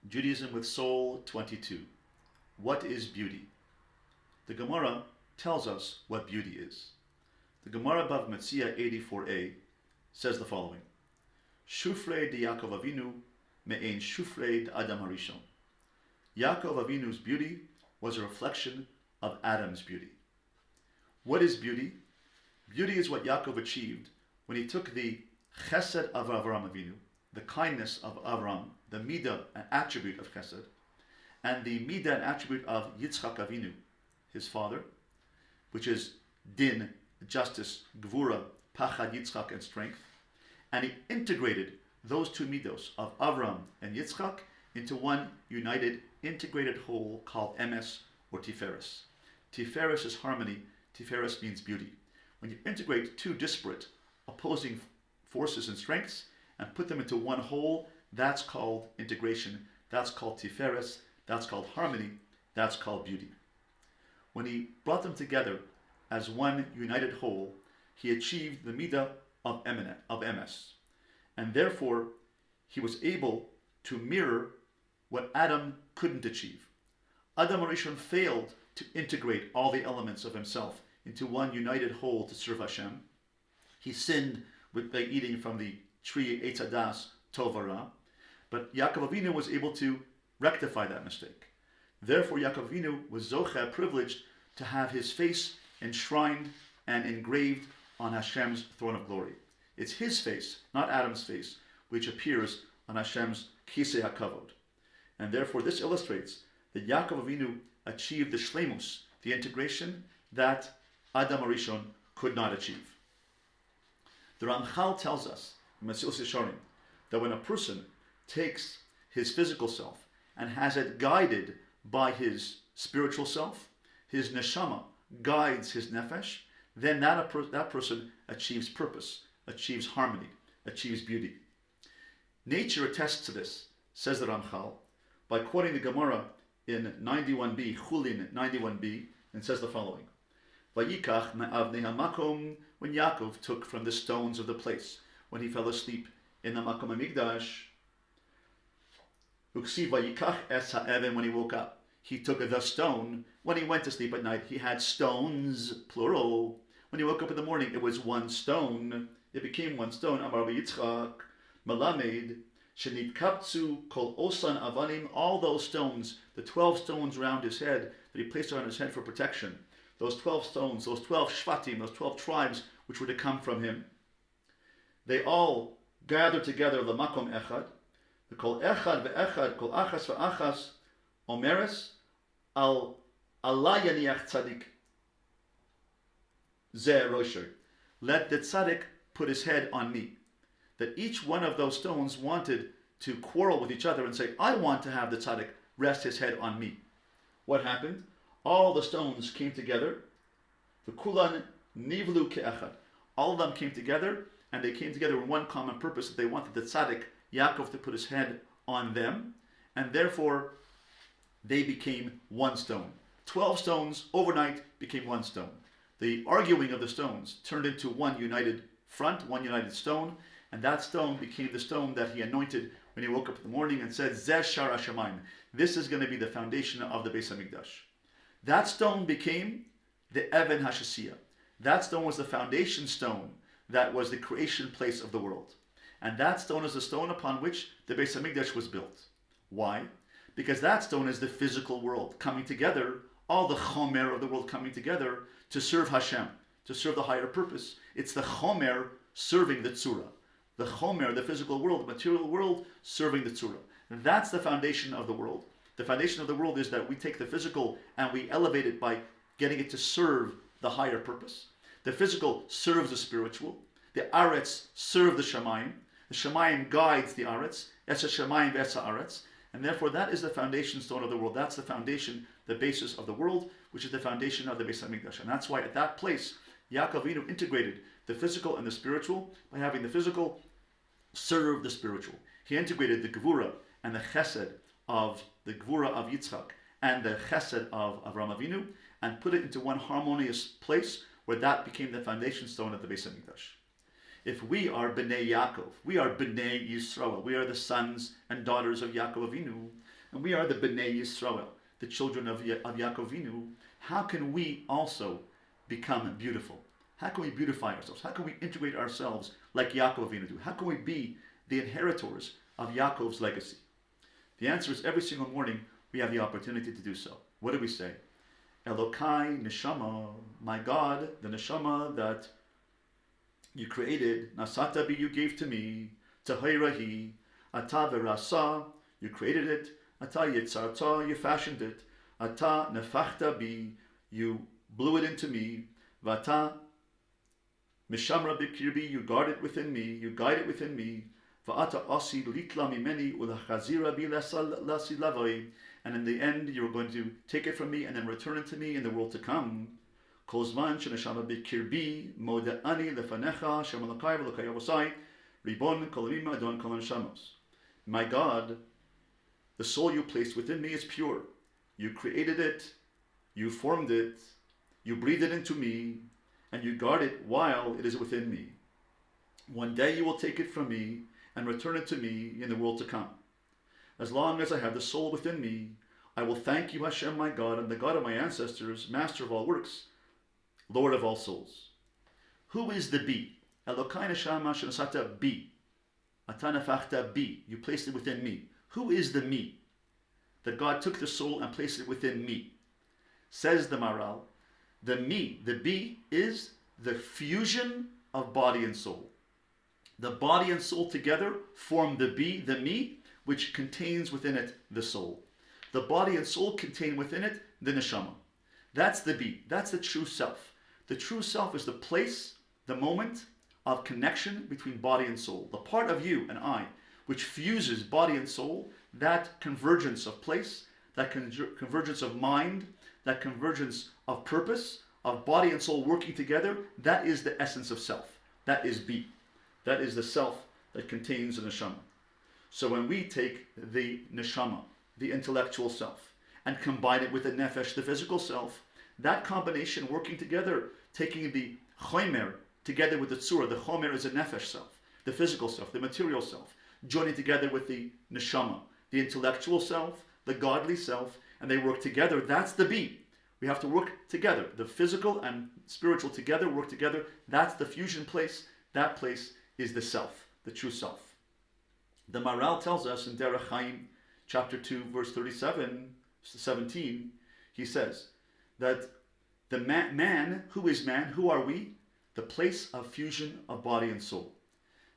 Judaism with Soul 22. What is beauty? The Gemara tells us what beauty is. The Gemara Bav Metzia 84a says the following: Shufrei de Yaakov Avinu me'ein shufrei de Adam Harishon. Yaakov Avinu's beauty was a reflection of Adam's beauty. What is beauty? Beauty is what Yaakov achieved when he took the chesed of Avraham Avinu, the kindness of Avram, the midah, an attribute of chesed, and the midah, an attribute of Yitzchak Avinu, his father, which is din, justice, gvura, pachad, Yitzchak, and strength, and he integrated those two midos of Avram and Yitzchak into one united, integrated whole called emes or tiferes. Tiferes is harmony. Tiferes means beauty. When you integrate two disparate, opposing forces and strengths and put them into one whole, that's called integration. That's called tiferes. That's called harmony. That's called beauty. When he brought them together as one united whole, he achieved the midah of emes. And therefore, he was able to mirror what Adam couldn't achieve. Adam Harishon failed to integrate all the elements of himself into one united whole to serve Hashem. He sinned by eating from the tree Eitz Hadas Tov Hara, but Yaakov Avinu was able to rectify that mistake. Therefore, Yaakov Avinu was zocheh, privileged to have his face enshrined and engraved on Hashem's throne of glory. It's his face, not Adam's face, which appears on Hashem's kisei hakavod. And therefore, this illustrates that Yaakov Avinu achieved the shleimus, the integration that Adam Harishon could not achieve. The Ramchal tells us in Mesilas Yesharim that when a person takes his physical self and has it guided by his spiritual self, his neshama guides his nefesh, then that person achieves purpose, achieves harmony, achieves beauty. Nature attests to this, says the Ramchal, by quoting the Gemara in 91b, Chulin 91b, and says the following: Vayikach me'avnei hamakom, when Yaakov took from the stones of the place, when he fell asleep in the Makom HaMikdash, Uksiv vayikach es ha'even, when he woke up. He took the stone. When he went to sleep at night, he had stones, plural. When he woke up in the morning, it was one stone. It became one stone. Amar Yitzchak, Malamed, Shenitkaptzu kol osan avanim, all those stones, the 12 stones around his head that he placed around his head for protection, those 12 stones, those 12 shvatim, those 12 tribes which were to come from him, they all gathered together the makom echad, the kol echad ve'echad, kol achas ve'achas, omeres, al Allah yaniach tzadik ze rosher. Let the tzaddik put his head on me. That each one of those stones wanted to quarrel with each other and say, I want to have the tzaddik rest his head on me. What happened? All the stones came together. The kulan nivlu ke'echad. All of them came together, and they came together in one common purpose, that they wanted the tzaddik, Yaakov, to put his head on them, and therefore they became one stone. 12 stones overnight became one stone. The arguing of the stones turned into one united front, one united stone, and that stone became the stone that he anointed when he woke up in the morning and said, Zeh Shar HaShamayim. This is going to be the foundation of the Beis HaMikdash. That stone became the Even HaShasiyah. That stone was the foundation stone that was the creation place of the world. And that stone is the stone upon which the Beis HaMikdash was built. Why? Because that stone is the physical world coming together, all the chomer of the world coming together to serve Hashem, to serve the higher purpose. It's the chomer serving the tzura. The chomer, the physical world, the material world, serving the tzura. That's the foundation of the world. The foundation of the world is that we take the physical and we elevate it by getting it to serve the higher purpose. The physical serves the spiritual. The aretz serve the shamayim. The shamayim guides the aretz. Es shamayim v'es haaretz. And therefore that is the foundation stone of the world. That's the foundation, the basis of the world, which is the foundation of the Beis HaMikdash. And that's why at that place, Yaakov Avinu integrated the physical and the spiritual by having the physical serve the spiritual. He integrated the gvura and the chesed of the gvura of Yitzchak and the chesed of Avraham Avinu, and put it into one harmonious place where that became the foundation stone of the Beis HaMikdash. If we are B'nai Yaakov, we are B'nai Yisrael, we are the sons and daughters of Yaakov Avinu, and we are the B'nai Yisrael, the children of Yaakov Avinu, how can we also become beautiful? How can we beautify ourselves? How can we integrate ourselves like Yaakov Avinu do? How can we be the inheritors of Yaakov's legacy? The answer is every single morning we have the opportunity to do so. What do we say? Elokai neshama, my God, the neshama that you created, nasata bi, you gave to me, tahirahi, ata verasa, you created it, ata yitzarta, you fashioned it, ata nefachta bi, you blew it into me, vata mishamra bikirbi, you guard it within me, you guide it within me, va'ata asi litla mimeni ulachazira bi lasi lavai, and in the end you're going to take it from me and then return it to me in the world to come. Kozman sheneshama bikirbi moda'ani lefanecha shemalakai v'lokai avosai ribon kolamima adon kolan Samos. My God, the soul you placed within me is pure. You created it, you formed it, you breathed it into me, and you guard it while it is within me. One day you will take it from me and return it to me in the world to come. As long as I have the soul within me, I will thank you, Hashem, my God, and the God of my ancestors, master of all works, Lord of all souls. Who is the Be? Elokai neshama shenasata Be. Ata nefachta Be. You placed it within me. Who is the Me? That God took the soul and placed it within me. Says the Maral, the Me, the Be, is the fusion of body and soul. The body and soul together form the Be, the Me, which contains within it the soul. The body and soul contain within it the neshama. That's the Be. That's the true self. The true self is the place, the moment of connection between body and soul. The part of you and I which fuses body and soul, that convergence of place, that convergence of mind, that convergence of purpose, of body and soul working together, that is the essence of self. That is Be. That is the self that contains the neshama. So when we take the neshama, the intellectual self, and combine it with the nefesh, the physical self, that combination working together, taking the chomer together with the tzura, the chomer is a nefesh self, the physical self, the material self, joining together with the neshama, the intellectual self, the godly self, and they work together. That's the Be. We have to work together. The physical and spiritual together, work together. That's the fusion place. That place is the self, the true self. The Maral tells us in Derech Chaim, chapter 2, verse 17, he says that the man, who is man, who are we? The place of fusion of body and soul.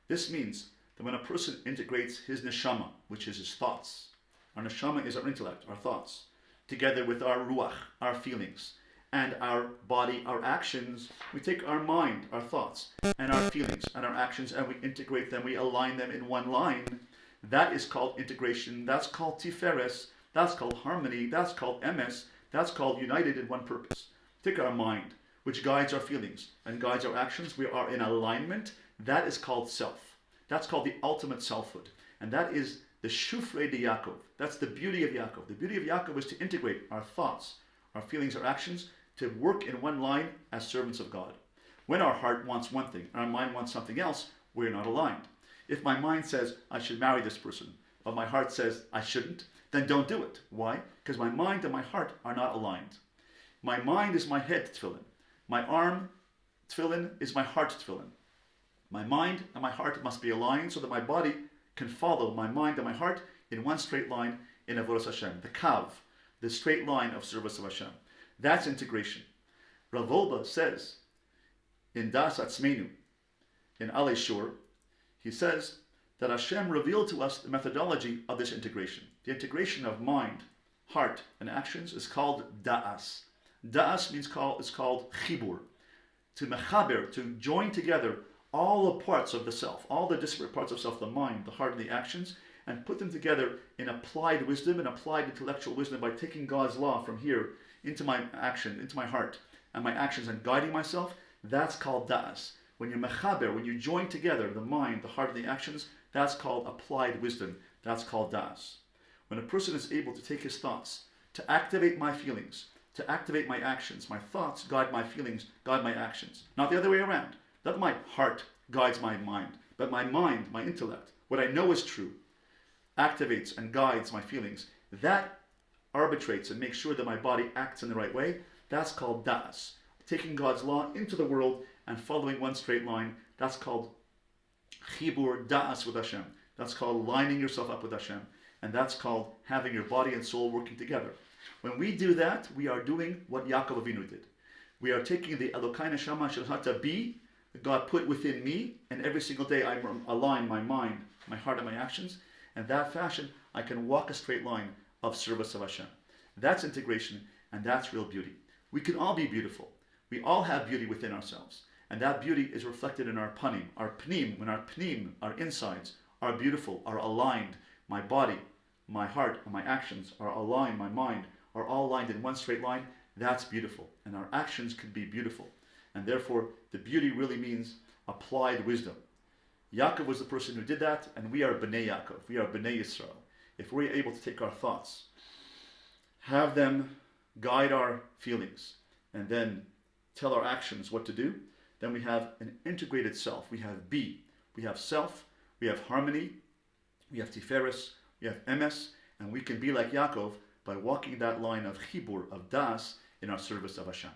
This means that when a person integrates his neshama, which is his thoughts, our neshama is our intellect, our thoughts, together with our ruach, our feelings, and our body, our actions, we take our mind, our thoughts, and our feelings, and our actions, and we integrate them, we align them in one line. That is called integration, that's called tiferes, that's called harmony, that's called emes, that's called united in one purpose. Take our mind, which guides our feelings and guides our actions, we are in alignment, that is called self. That's called the ultimate selfhood. And that is the shufrei de Yaakov. That's the beauty of Yaakov. The beauty of Yaakov is to integrate our thoughts, our feelings, our actions, to work in one line as servants of God. When our heart wants one thing, and our mind wants something else, we're not aligned. If my mind says, I should marry this person, but my heart says, I shouldn't, then don't do it. Why? Because my mind and my heart are not aligned. My mind is my head tefillin. My arm tefillin is my heart tefillin. My mind and my heart must be aligned so that my body can follow my mind and my heart in one straight line in Avodas Hashem. The kav, the straight line of service of Hashem. That's integration. Rav Wolbe says in Das Atzmenu, in Alei Shur, he says that Hashem revealed to us the methodology of this integration. The integration of mind, heart, and actions is called da'as. Da'as is called chibur. To mechaber, to join together all the parts of the self, all the disparate parts of self, the mind, the heart, and the actions, and put them together in applied wisdom and applied intellectual wisdom by taking God's law from here into my action, into my heart, and my actions, and guiding myself. That's called da'as. When you mechaber, when you join together the mind, the heart, and the actions, that's called applied wisdom. That's called da'as. When a person is able to take his thoughts, to activate my feelings, to activate my actions, my thoughts guide my feelings, guide my actions. Not the other way around. Let my heart guides my mind. But my mind, my intellect, what I know is true, activates and guides my feelings. That arbitrates and makes sure that my body acts in the right way. That's called da'as. Taking God's law into the world and following one straight line. That's called chibur da'as with Hashem. That's called lining yourself up with Hashem. And that's called having your body and soul working together. When we do that, we are doing what Yaakov Avinu did. We are taking the Elokai Neshama Shel Hata Bi that God put within me, and every single day I align my mind, my heart, and my actions. And that fashion, I can walk a straight line of service of Hashem. That's integration, and that's real beauty. We can all be beautiful. We all have beauty within ourselves. And that beauty is reflected in our panim, our pnim. When our pnim, our insides, are beautiful, are aligned, my body, my heart, and my actions are aligned, my mind are all aligned in one straight line, that's beautiful. And our actions can be beautiful. And therefore, the beauty really means applied wisdom. Yaakov was the person who did that, and we are Bnei Yaakov. We are Bnei Yisrael. If we're able to take our thoughts, have them guide our feelings, and then tell our actions what to do, then we have an integrated self. We have B. We have self. We have harmony. We have Tiferes. We have Emes. And we can be like Yaakov by walking that line of Chibur, of Das, in our service of Hashem.